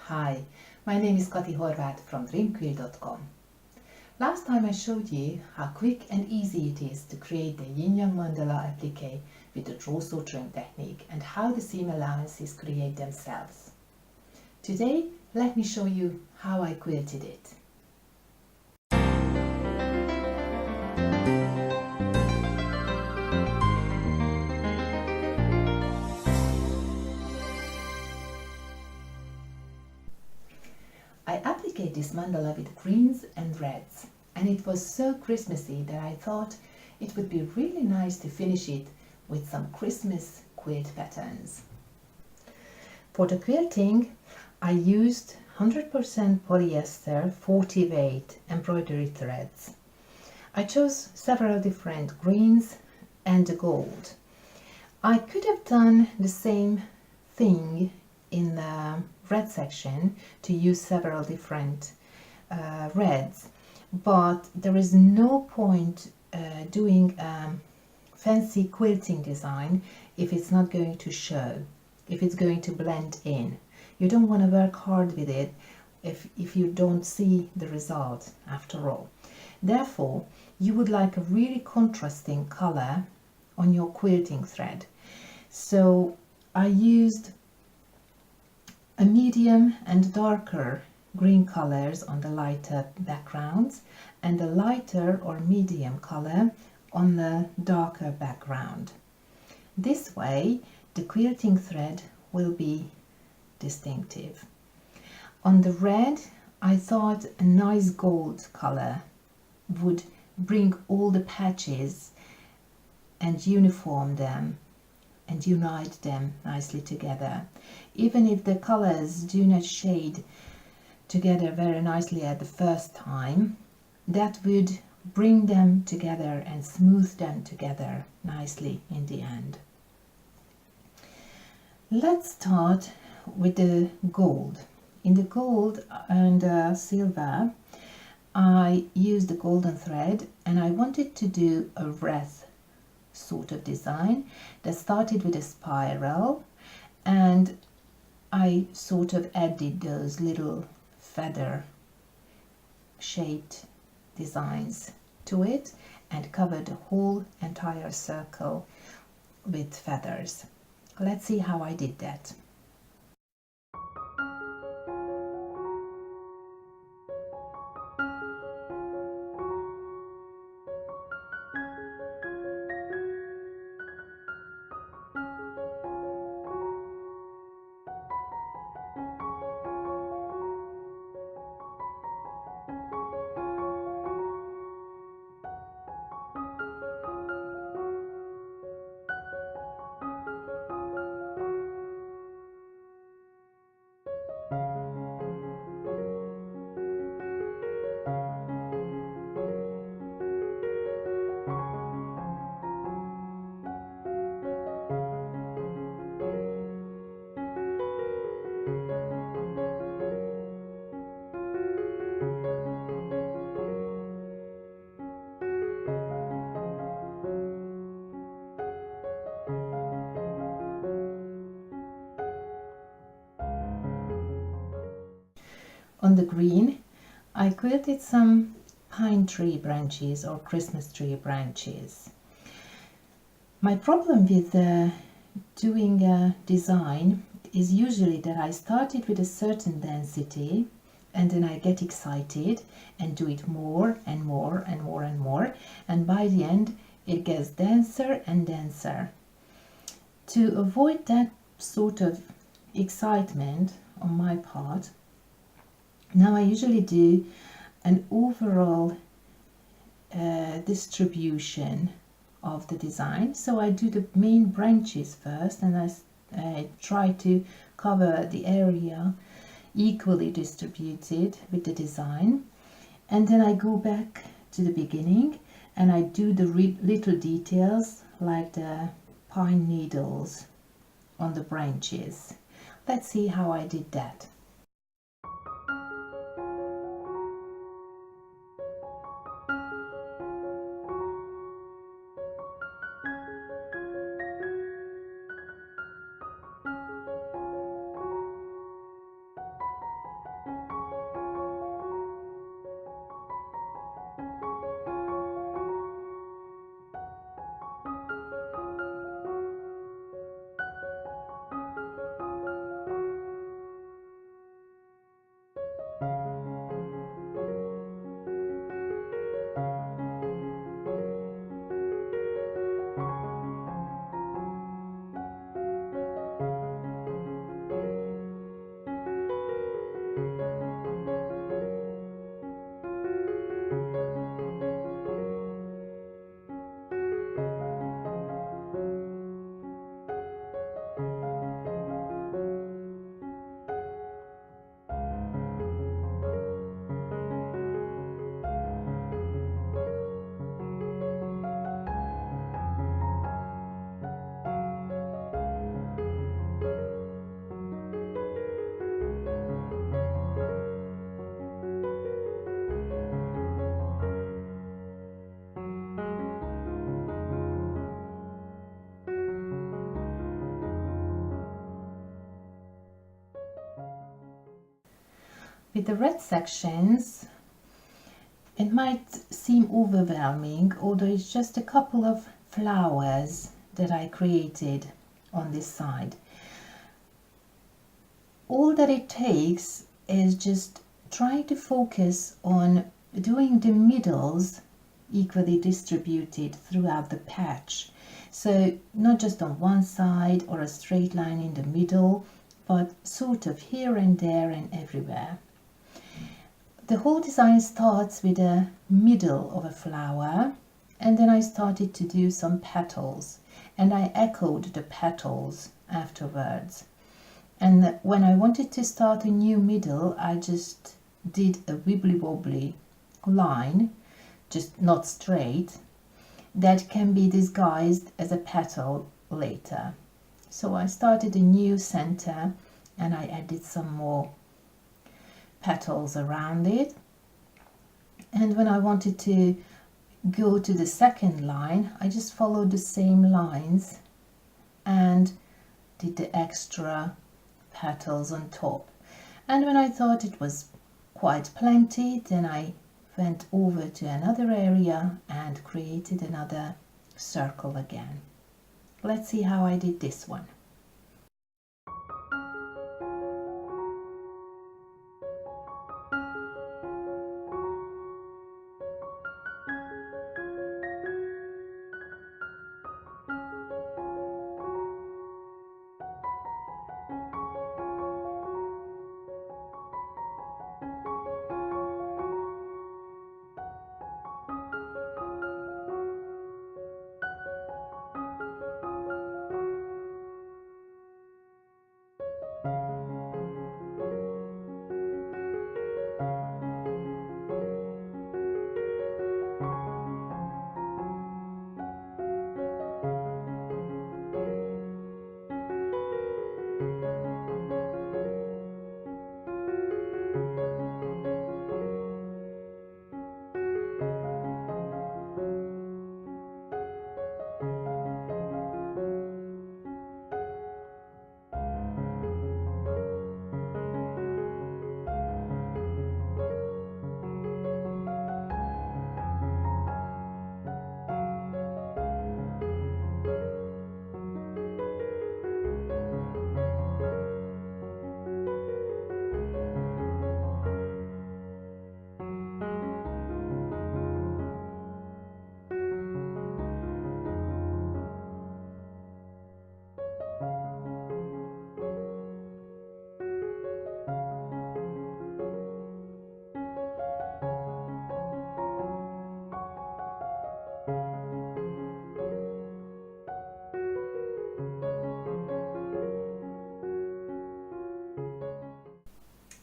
Hi, my name is Horvath from dreamquill.com. Last time I showed you how quick and easy it is to create the yin-yang mandala applique with the draw suturing technique and how the seam allowances create themselves. Today, let me show you how I quilted it. I appliqued this mandala with greens and reds, and it was so Christmassy that I thought it would be really nice to finish it with some Christmas quilt patterns. For the quilting, I used 100% polyester 40 weight embroidery threads. I chose several different greens and gold. I could have done the same thing in the red section to use several different reds, but there is no point doing a fancy quilting design if it's not going to show, if it's going to blend in. You don't want to work hard with it if you don't see the result after all. Therefore, you would like a really contrasting color on your quilting thread. So I used a medium and darker green colors on the lighter backgrounds and a lighter or medium color on the darker background. This way the quilting thread will be distinctive. On the red, I thought a nice gold color would bring all the patches and uniform them and unite them nicely together. Even if the colors do not shade together very nicely at the first time, that would bring them together and smooth them together nicely in the end. Let's start with the gold. In the gold and silver, I used the golden thread and I wanted to do a wreath sort of design that started with a spiral, and I sort of added those little feather shaped designs to it and covered the whole entire circle with feathers. Let's see how I did that. On the green, I quilted some pine tree branches or Christmas tree branches. My problem with doing a design is usually that I started with a certain density and then I get excited and do it more and more and more and more, and by the end it gets denser and denser. To avoid that sort of excitement on my part, now I usually do an overall distribution of the design. So I do the main branches first and I try to cover the area equally distributed with the design, and then I go back to the beginning and I do the little details like the pine needles on the branches. Let's see how I did that. With the red sections, it might seem overwhelming, although it's just a couple of flowers that I created on this side. All that it takes is just try to focus on doing the middles equally distributed throughout the patch. So not just on one side or a straight line in the middle, but sort of here and there and everywhere. The whole design starts with a middle of a flower, and then I started to do some petals, and I echoed the petals afterwards. And when I wanted to start a new middle, I just did a wibbly wobbly line, just not straight, that can be disguised as a petal later. So I started a new center and I added some more petals around it. And when I wanted to go to the second line, I just followed the same lines and did the extra petals on top. And when I thought it was quite plenty, then I went over to another area and created another circle again. Let's see how I did this one.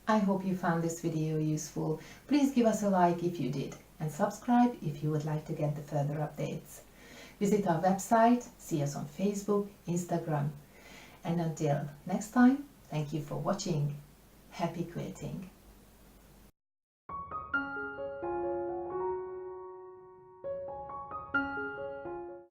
I hope you found this video useful. Please give us a like if you did, and subscribe if you would like to get the further updates. Visit our website, see us on Facebook, Instagram, and until next time, thank you for watching. Happy quilting!